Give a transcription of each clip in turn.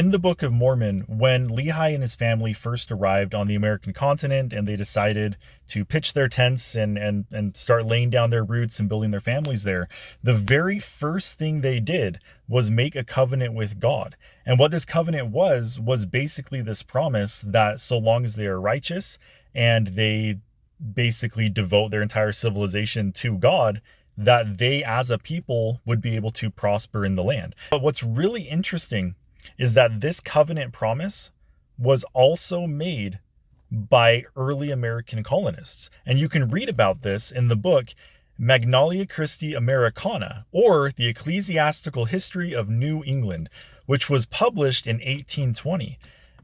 In the Book of Mormon, when Lehi and his family first arrived on the American continent and they decided to pitch their tents and start laying down their roots and building their families there, the very first thing they did was make a covenant with God. And what this covenant was basically this promise that so long as they are righteous and they basically devote their entire civilization to God, that they as a people would be able to prosper in the land. But what's really interesting is that this covenant promise was also made by early American colonists. And you can read about this in the book Magnalia Christi Americana, or The Ecclesiastical History of New England, which was published in 1820.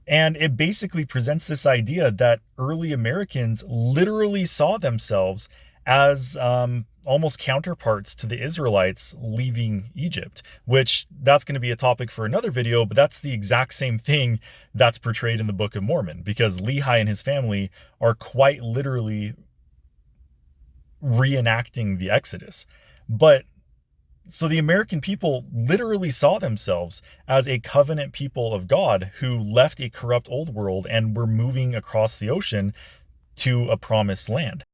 And it basically presents this idea that early Americans literally saw themselves as almost counterparts to the Israelites leaving Egypt, which that's going to be a topic for another video, but that's the exact same thing that's portrayed in the Book of Mormon, because Lehi and his family are quite literally reenacting the Exodus. But so the American people literally saw themselves as a covenant people of God who left a corrupt old world and were moving across the ocean to a promised land.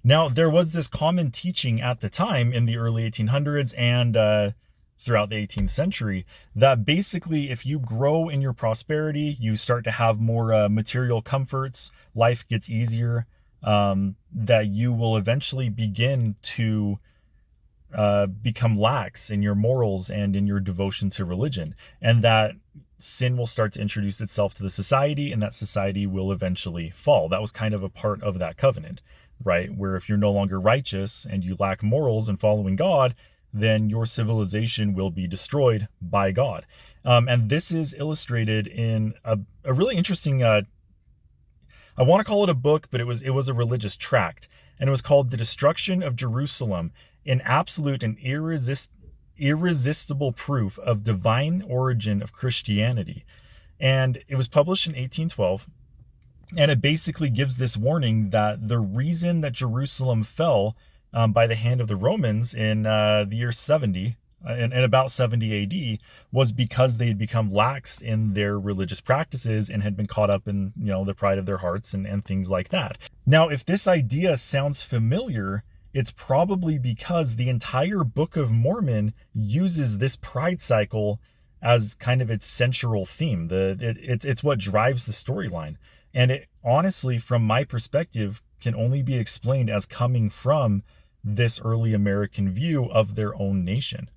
Now, there was this common teaching at the time in the early 1800s and throughout the 18th century that basically if you grow in your prosperity, you start to have more material comforts, life gets easier, that you will eventually begin to become lax in your morals and in your devotion to religion, and that sin will start to introduce itself to the society and that society will eventually fall. That was kind of a part of that covenant, right? Where if you're no longer righteous and you lack morals and following God, then your civilization will be destroyed by God. And this is illustrated in a really interesting, I want to call it a book, but it was a religious tract. And it was called The Destruction of Jerusalem, an absolute and irresistible proof of divine origin of Christianity. And it was published in 1812. And it basically gives this warning that the reason that Jerusalem fell by the hand of the Romans in the year 70, in about 70 AD, was because they had become lax in their religious practices and had been caught up in, the pride of their hearts and things like that. Now, if this idea sounds familiar, it's probably because the entire Book of Mormon uses this pride cycle as kind of its central theme. It's what drives the storyline. And it honestly, from my perspective, can only be explained as coming from this early American view of their own nation.